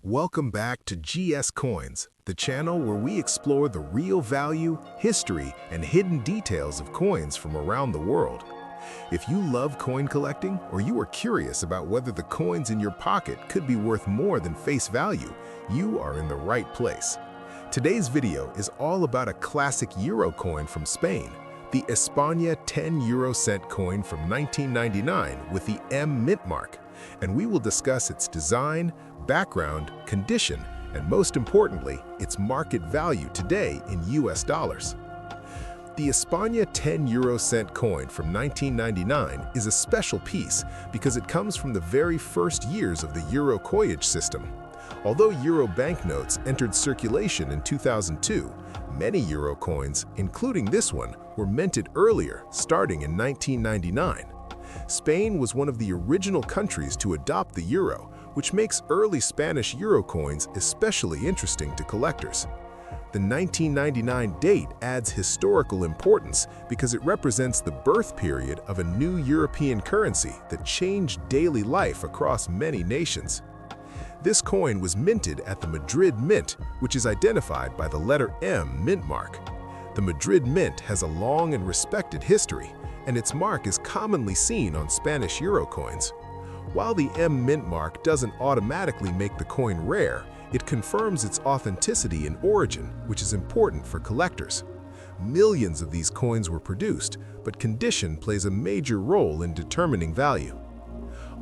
Welcome back to GS Coins, the channel where we explore the real value, history, and hidden details of coins from around the world. If you love coin collecting or you are curious about whether the coins in your pocket could be worth more than face value, you are in the right place. Today's video is all about a classic euro coin from Spain, the España 10 euro cent coin from 1999 with the M mint mark, and we will discuss its design, background, condition, and most importantly, its market value today in US dollars. The España 10 euro cent coin from 1999 is a special piece because it comes from the very first years of the euro coinage system. Although euro banknotes entered circulation in 2002, many euro coins, including this one, were minted earlier, starting in 1999. Spain was one of the original countries to adopt the euro, which makes early Spanish euro coins especially interesting to collectors. The 1999 date adds historical importance because it represents the birth period of a new European currency that changed daily life across many nations. This coin was minted at the Madrid Mint, which is identified by the letter M mint mark. The Madrid Mint has a long and respected history, and its mark is commonly seen on Spanish euro coins. While the M mint mark doesn't automatically make the coin rare, it confirms its authenticity and origin, which is important for collectors. Millions of these coins were produced, but condition plays a major role in determining value.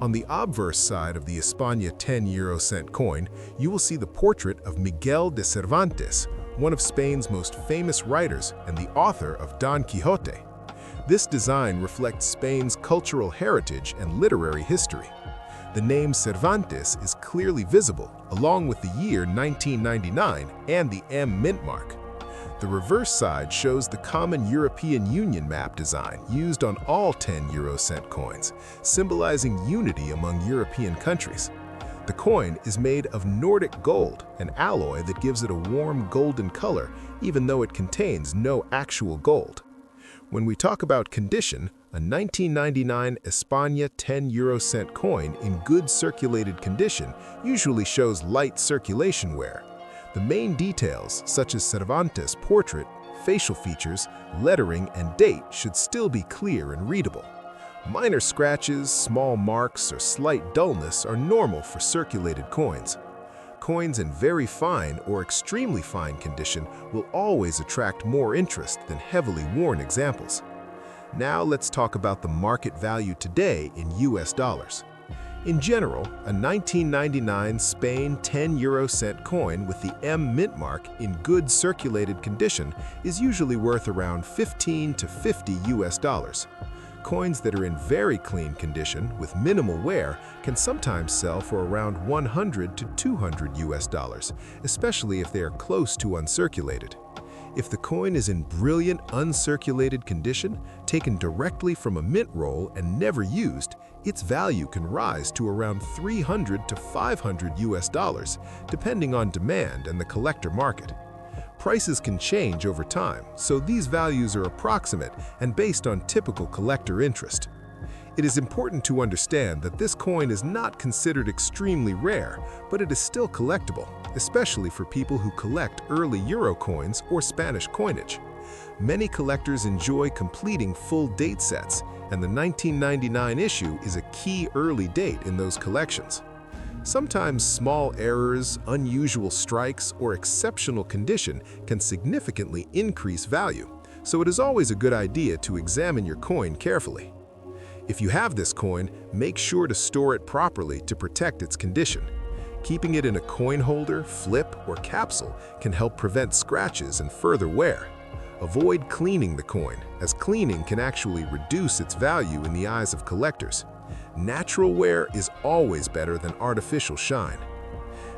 On the obverse side of the España 10 euro cent coin, you will see the portrait of Miguel de Cervantes, one of Spain's most famous writers and the author of Don Quixote. This design reflects Spain's cultural heritage and literary history. The name Cervantes is clearly visible, along with the year 1999 and the M mint mark. The reverse side shows the common European Union map design used on all 10 euro cent coins, symbolizing unity among European countries. The coin is made of Nordic gold, an alloy that gives it a warm golden color, even though it contains no actual gold. When we talk about condition, a 1999 España 10 euro cent coin in good circulated condition usually shows light circulation wear. The main details, such as Cervantes' portrait, facial features, lettering, and date, should still be clear and readable. Minor scratches, small marks, or slight dullness are normal for circulated coins. Coins in very fine or extremely fine condition will always attract more interest than heavily worn examples. Now let's talk about the market value today in US dollars. In general, a 1999 Spain 10 euro cent coin with the M mint mark in good circulated condition is usually worth around 15 to 50 US dollars. Coins that are in very clean condition with minimal wear can sometimes sell for around 100 to 200 US dollars, especially if they are close to uncirculated. If the coin is in brilliant uncirculated condition, taken directly from a mint roll and never used, its value can rise to around 300 to 500 US dollars, depending on demand and the collector market. Prices can change over time, so these values are approximate and based on typical collector interest. It is important to understand that this coin is not considered extremely rare, but it is still collectible, especially for people who collect early euro coins or Spanish coinage. Many collectors enjoy completing full date sets, and the 1999 issue is a key early date in those collections. Sometimes small errors, unusual strikes, or exceptional condition can significantly increase value, so it is always a good idea to examine your coin carefully. If you have this coin, make sure to store it properly to protect its condition. Keeping it in a coin holder, flip, or capsule can help prevent scratches and further wear. Avoid cleaning the coin, as cleaning can actually reduce its value in the eyes of collectors. Natural wear is always better than artificial shine.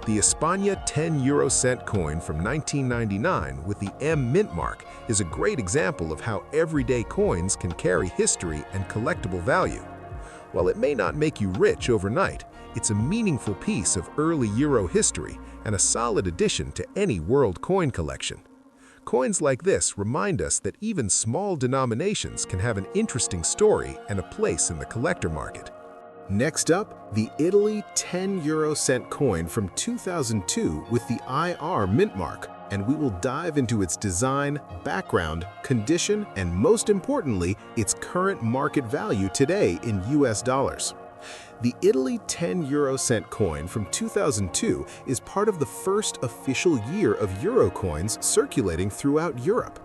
The España 10 euro cent coin from 1999 with the M mint mark is a great example of how everyday coins can carry history and collectible value. While it may not make you rich overnight, it's a meaningful piece of early euro history and a solid addition to any world coin collection. Coins like this remind us that even small denominations can have an interesting story and a place in the collector market. Next up, the Italy 10 euro cent coin from 2002 with the IR mint mark, and we will dive into its design, background, condition, and most importantly, its current market value today in US dollars. The Italy 10 euro cent coin from 2002 is part of the first official year of euro coins circulating throughout Europe.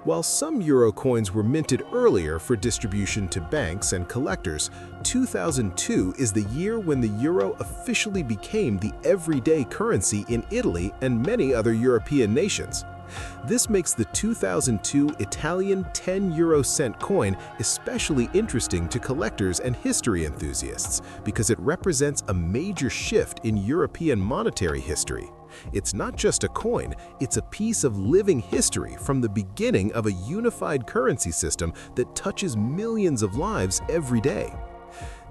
While some euro coins were minted earlier for distribution to banks and collectors, 2002 is the year when the euro officially became the everyday currency in Italy and many other European nations. This makes the 2002 Italian 10 euro cent coin especially interesting to collectors and history enthusiasts because it represents a major shift in European monetary history. It's not just a coin, it's a piece of living history from the beginning of a unified currency system that touches millions of lives every day.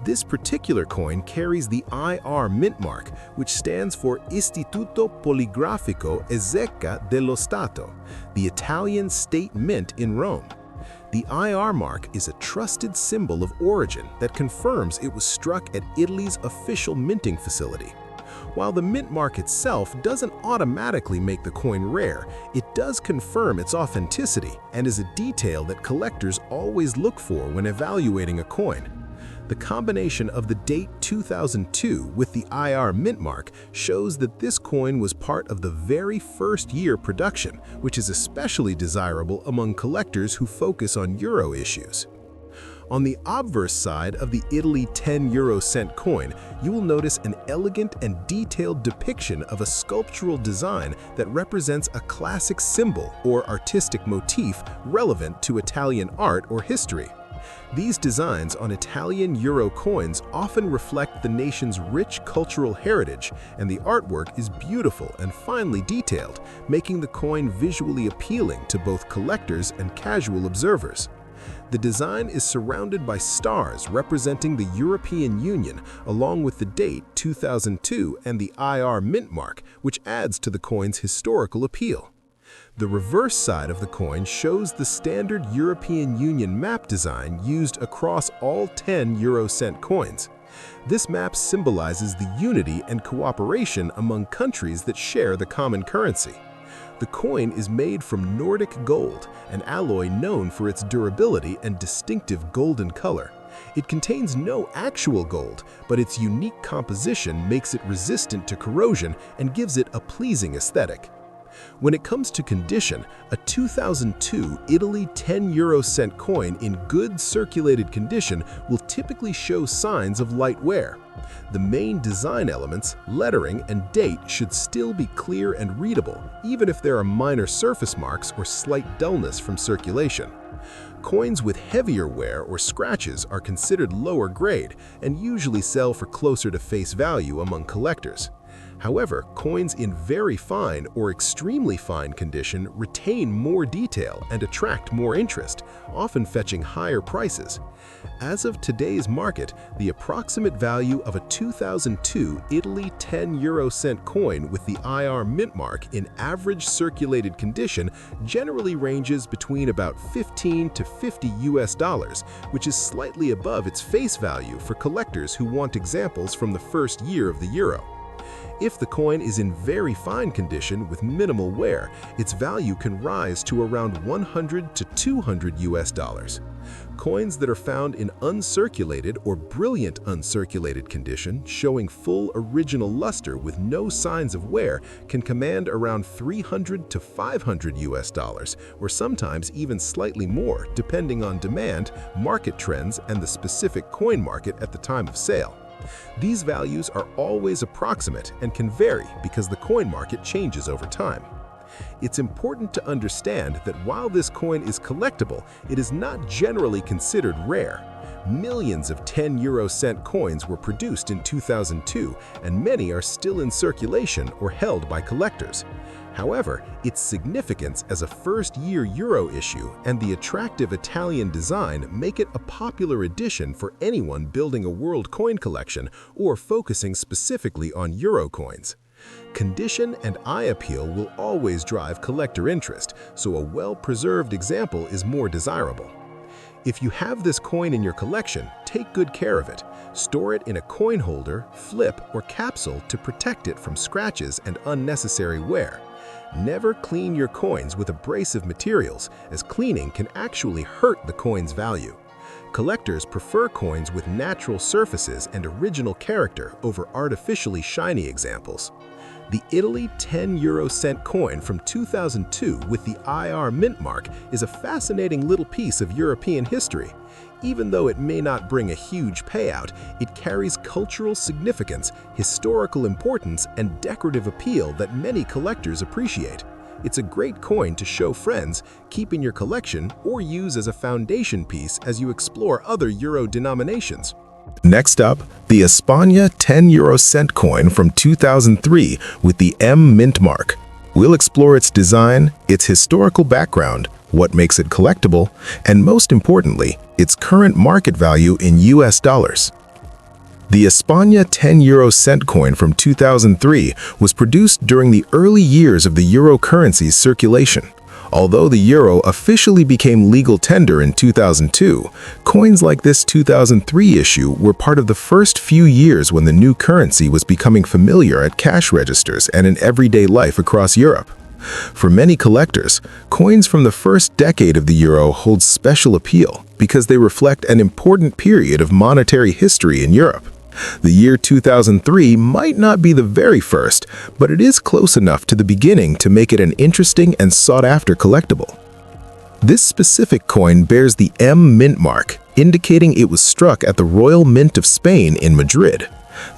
This particular coin carries the IR mint mark, which stands for Istituto Poligrafico e Zecca dello Stato, the Italian state mint in Rome. The IR mark is a trusted symbol of origin that confirms it was struck at Italy's official minting facility. While the mint mark itself doesn't automatically make the coin rare, it does confirm its authenticity and is a detail that collectors always look for when evaluating a coin. The combination of the date 2002 with the IR mint mark shows that this coin was part of the very first year production, which is especially desirable among collectors who focus on euro issues. On the obverse side of the Italy 10 euro cent coin, you will notice an elegant and detailed depiction of a sculptural design that represents a classic symbol or artistic motif relevant to Italian art or history. These designs on Italian euro coins often reflect the nation's rich cultural heritage, and the artwork is beautiful and finely detailed, making the coin visually appealing to both collectors and casual observers. The design is surrounded by stars representing the European Union, along with the date 2002 and the IR mint mark, which adds to the coin's historical appeal. The reverse side of the coin shows the standard European Union map design used across all 10 euro cent coins. This map symbolizes the unity and cooperation among countries that share the common currency. The coin is made from Nordic gold, an alloy known for its durability and distinctive golden color. It contains no actual gold, but its unique composition makes it resistant to corrosion and gives it a pleasing aesthetic. When it comes to condition, a 2002 Italy 10 euro cent coin in good circulated condition will typically show signs of light wear. The main design elements, lettering, and date should still be clear and readable, even if there are minor surface marks or slight dullness from circulation. Coins with heavier wear or scratches are considered lower grade and usually sell for closer to face value among collectors. However, coins in very fine or extremely fine condition retain more detail and attract more interest, often fetching higher prices. As of today's market, the approximate value of a 2002 Italy 10 euro cent coin with the IR mint mark in average circulated condition generally ranges between about 15 to 50 US dollars, which is slightly above its face value for collectors who want examples from the first year of the euro. If the coin is in very fine condition with minimal wear, its value can rise to around 100 to 200 US dollars. Coins that are found in uncirculated or brilliant uncirculated condition, showing full original luster with no signs of wear, can command around 300 to 500 US dollars, or sometimes even slightly more, depending on demand, market trends, and the specific coin market at the time of sale. These values are always approximate and can vary because the coin market changes over time. It's important to understand that while this coin is collectible, it is not generally considered rare. Millions of 10 euro cent coins were produced in 2002, and many are still in circulation or held by collectors. However, its significance as a first-year euro issue and the attractive Italian design make it a popular addition for anyone building a world coin collection or focusing specifically on euro coins. Condition and eye appeal will always drive collector interest, so a well-preserved example is more desirable. If you have this coin in your collection, take good care of it. Store it in a coin holder, flip, or capsule to protect it from scratches and unnecessary wear. Never clean your coins with abrasive materials, as cleaning can actually hurt the coin's value. Collectors prefer coins with natural surfaces and original character over artificially shiny examples. The Italy 10 euro cent coin from 2002 with the IR mint mark is a fascinating little piece of European history. Even though it may not bring a huge payout, it carries cultural significance, historical importance, and decorative appeal that many collectors appreciate. It's a great coin to show friends, keep in your collection, or use as a foundation piece as you explore other euro denominations. Next up, the España 10 euro cent coin from 2003 with the M mint mark. We'll explore its design, its historical background, what makes it collectible, and most importantly, its current market value in US dollars. The España 10 euro cent coin from 2003 was produced during the early years of the euro currency's circulation. Although the euro officially became legal tender in 2002, coins like this 2003 issue were part of the first few years when the new currency was becoming familiar at cash registers and in everyday life across Europe. For many collectors, coins from the first decade of the euro hold special appeal because they reflect an important period of monetary history in Europe. The year 2003 might not be the very first, but it is close enough to the beginning to make it an interesting and sought-after collectible. This specific coin bears the M mint mark, indicating it was struck at the Royal Mint of Spain in Madrid.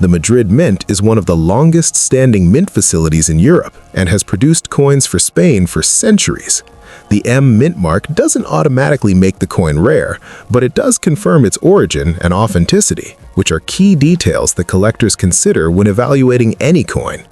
The Madrid Mint is one of the longest-standing mint facilities in Europe and has produced coins for Spain for centuries. The M mint mark doesn't automatically make the coin rare, but it does confirm its origin and authenticity, which are key details that collectors consider when evaluating any coin.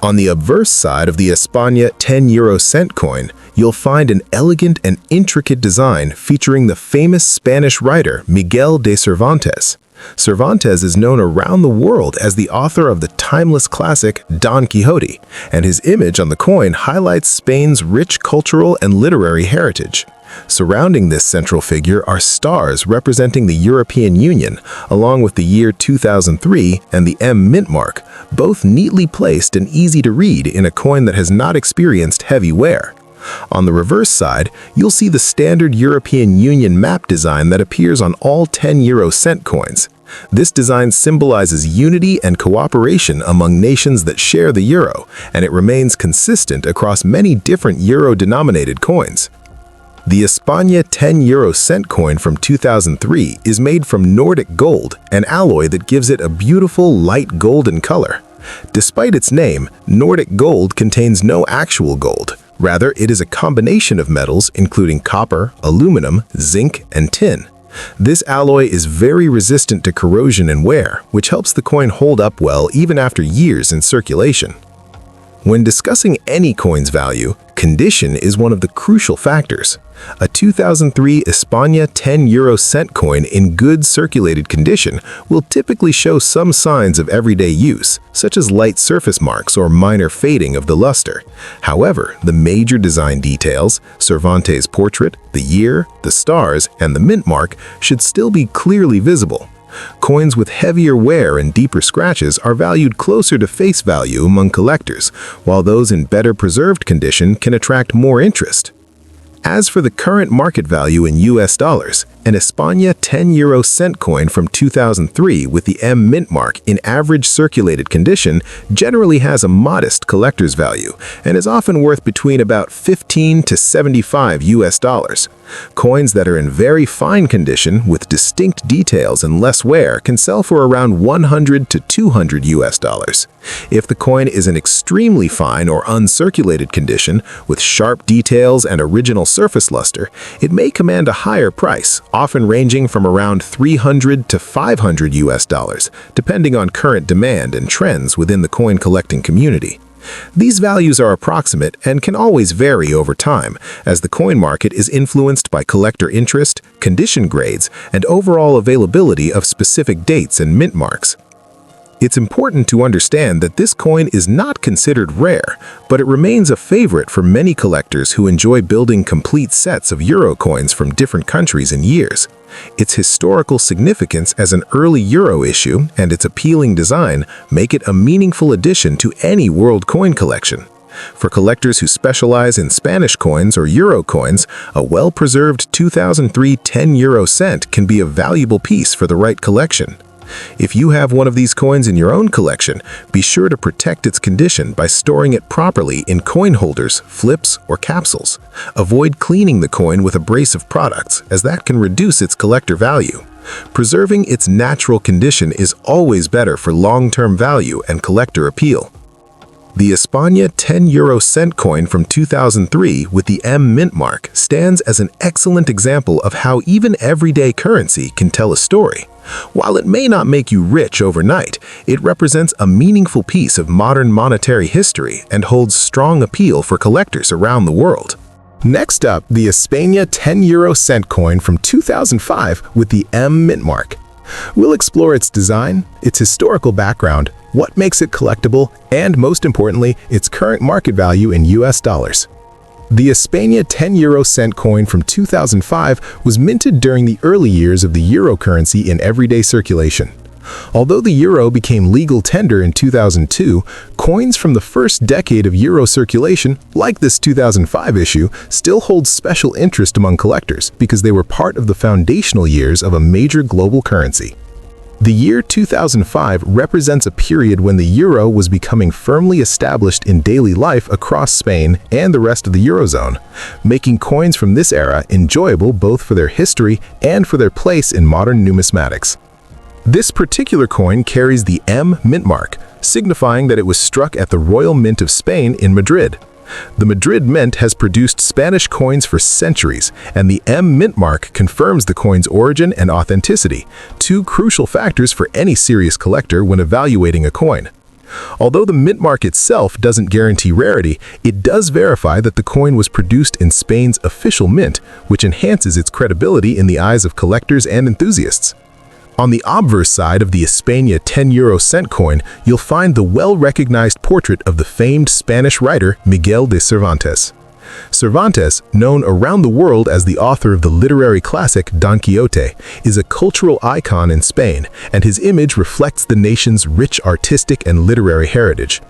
On the obverse side of the España 10 euro cent coin, you'll find an elegant and intricate design featuring the famous Spanish writer Miguel de Cervantes. Cervantes is known around the world as the author of the timeless classic Don Quixote, and his image on the coin highlights Spain's rich cultural and literary heritage. Surrounding this central figure are stars representing the European Union, along with the year 2003 and the M mint mark, both neatly placed and easy to read in a coin that has not experienced heavy wear. On the reverse side, you'll see the standard European Union map design that appears on all 10 euro cent coins. This design symbolizes unity and cooperation among nations that share the euro, and it remains consistent across many different euro-denominated coins. The España 10 euro cent coin from 2003 is made from Nordic gold, an alloy that gives it a beautiful light golden color. Despite its name, Nordic gold contains no actual gold. Rather, it is a combination of metals including copper, aluminum, zinc, and tin. This alloy is very resistant to corrosion and wear, which helps the coin hold up well even after years in circulation. When discussing any coin's value, condition is one of the crucial factors. A 2003 España 10 euro cent coin in good circulated condition will typically show some signs of everyday use, such as light surface marks or minor fading of the luster. However, the major design details, Cervantes' portrait, the year, the stars, and the mint mark should still be clearly visible. Coins with heavier wear and deeper scratches are valued closer to face value among collectors, while those in better preserved condition can attract more interest. As for the current market value in US dollars, an España 10 euro cent coin from 2003 with the M mint mark in average circulated condition generally has a modest collector's value and is often worth between about 15 to 75 US dollars. Coins that are in very fine condition with distinct details and less wear can sell for around 100 to 200 US dollars. If the coin is in extremely fine or uncirculated condition with sharp details and original surface luster, it may command a higher price, often ranging from around 300 to 500 US dollars, depending on current demand and trends within the coin collecting community. These values are approximate and can always vary over time, as the coin market is influenced by collector interest, condition grades, and overall availability of specific dates and mint marks. It's important to understand that this coin is not considered rare, but it remains a favorite for many collectors who enjoy building complete sets of euro coins from different countries and years. Its historical significance as an early euro issue and its appealing design make it a meaningful addition to any world coin collection. For collectors who specialize in Spanish coins or euro coins, a well-preserved 2003 10 euro cent can be a valuable piece for the right collection. If you have one of these coins in your own collection, be sure to protect its condition by storing it properly in coin holders, flips, or capsules. Avoid cleaning the coin with abrasive products, as that can reduce its collector value. Preserving its natural condition is always better for long-term value and collector appeal. The España 10 euro cent coin from 2003 with the M mint mark stands as an excellent example of how even everyday currency can tell a story. While it may not make you rich overnight, it represents a meaningful piece of modern monetary history and holds strong appeal for collectors around the world. Next up, the España 10 euro cent coin from 2005 with the M mint mark. We'll explore its design, its historical background, what makes it collectible, and most importantly, its current market value in US dollars. The España 10 euro cent coin from 2005 was minted during the early years of the euro currency in everyday circulation. Although the euro became legal tender in 2002, coins from the first decade of euro circulation, like this 2005 issue, still hold special interest among collectors because they were part of the foundational years of a major global currency. The year 2005 represents a period when the euro was becoming firmly established in daily life across Spain and the rest of the eurozone, making coins from this era enjoyable both for their history and for their place in modern numismatics. This particular coin carries the M mint mark, signifying that it was struck at the Royal Mint of Spain in Madrid. The Madrid Mint has produced Spanish coins for centuries, and the M mint mark confirms the coin's origin and authenticity, two crucial factors for any serious collector when evaluating a coin. Although the mint mark itself doesn't guarantee rarity, it does verify that the coin was produced in Spain's official mint, which enhances its credibility in the eyes of collectors and enthusiasts. On the obverse side of the España 10 euro cent coin, you'll find the well-recognized portrait of the famed Spanish writer Miguel de Cervantes. Cervantes, known around the world as the author of the literary classic Don Quixote, is a cultural icon in Spain, and his image reflects the nation's rich artistic and literary heritage.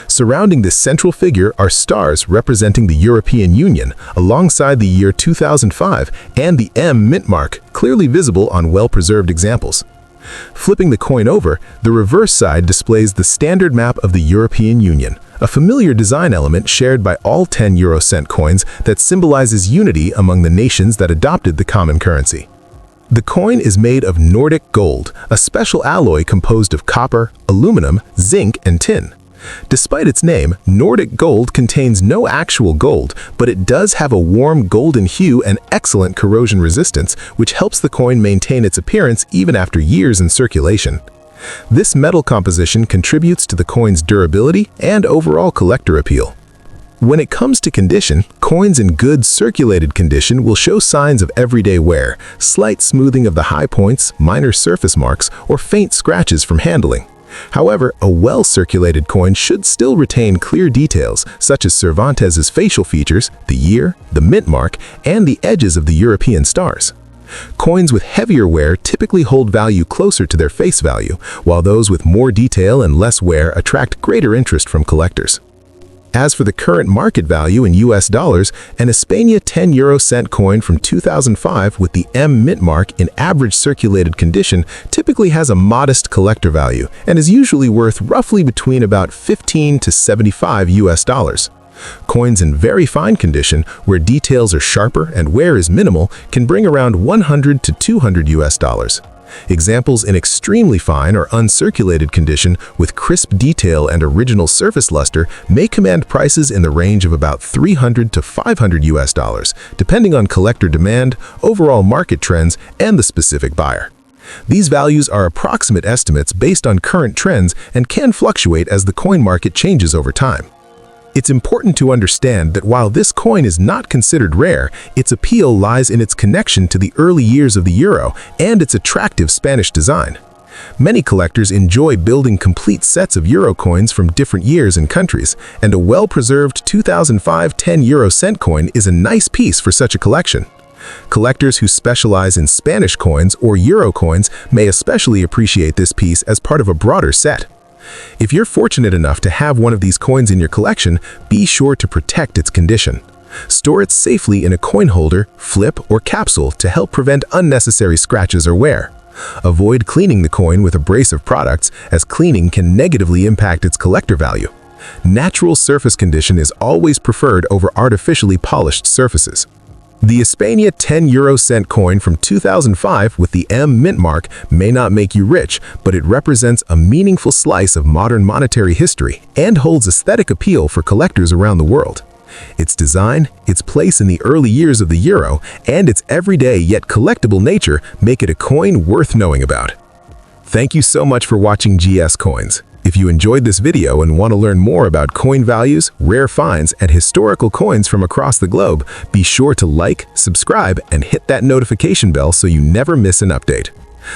Surrounding this central figure are stars representing the European Union, alongside the year 2005 and the M mint mark, clearly visible on well-preserved examples. Flipping the coin over, the reverse side displays the standard map of the European Union, a familiar design element shared by all 10 euro cent coins that symbolizes unity among the nations that adopted the common currency. The coin is made of Nordic gold, a special alloy composed of copper, aluminum, zinc, and tin. Despite its name, Nordic gold contains no actual gold, but it does have a warm golden hue and excellent corrosion resistance, which helps the coin maintain its appearance even after years in circulation. This metal composition contributes to the coin's durability and overall collector appeal. When it comes to condition, coins in good circulated condition will show signs of everyday wear, slight smoothing of the high points, minor surface marks, or faint scratches from handling. However, a well-circulated coin should still retain clear details, such as Cervantes's facial features, the year, the mint mark, and the edges of the European stars. Coins with heavier wear typically hold value closer to their face value, while those with more detail and less wear attract greater interest from collectors. As for the current market value in US dollars, an España 10 euro cent coin from 2005 with the M mint mark in average circulated condition typically has a modest collector value and is usually worth roughly between about 15 to 75 US dollars. Coins in very fine condition, where details are sharper and wear is minimal, can bring around 100 to 200 US dollars. Examples in extremely fine or uncirculated condition with crisp detail and original surface luster may command prices in the range of about 300 to 500 US dollars, depending on collector demand, overall market trends, and the specific buyer. These values are approximate estimates based on current trends and can fluctuate as the coin market changes over time. It's important to understand that while this coin is not considered rare, its appeal lies in its connection to the early years of the euro and its attractive Spanish design. Many collectors enjoy building complete sets of euro coins from different years and countries, and a well-preserved 2005 10 cent coin is a nice piece for such a collection. Collectors who specialize in Spanish coins or euro coins may especially appreciate this piece as part of a broader set. If you're fortunate enough to have one of these coins in your collection, be sure to protect its condition. Store it safely in a coin holder, flip, or capsule to help prevent unnecessary scratches or wear. Avoid cleaning the coin with abrasive products, as cleaning can negatively impact its collector value. Natural surface condition is always preferred over artificially polished surfaces. The Hispania 10 cent coin from 2005 with the M mint mark may not make you rich, but it represents a meaningful slice of modern monetary history and holds aesthetic appeal for collectors around the world. Its design, its place in the early years of the euro, and its everyday yet collectible nature make it a coin worth knowing about. Thank you so much for watching GS Coins. If you enjoyed this video and want to learn more about coin values, rare finds, and historical coins from across the globe, be sure to like, subscribe, and hit that notification bell so you never miss an update.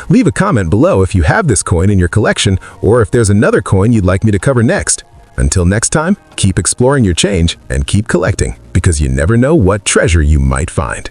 Leave a comment below if you have this coin in your collection or if there's another coin you'd like me to cover next. Until next time, keep exploring your change and keep collecting, because you never know what treasure you might find.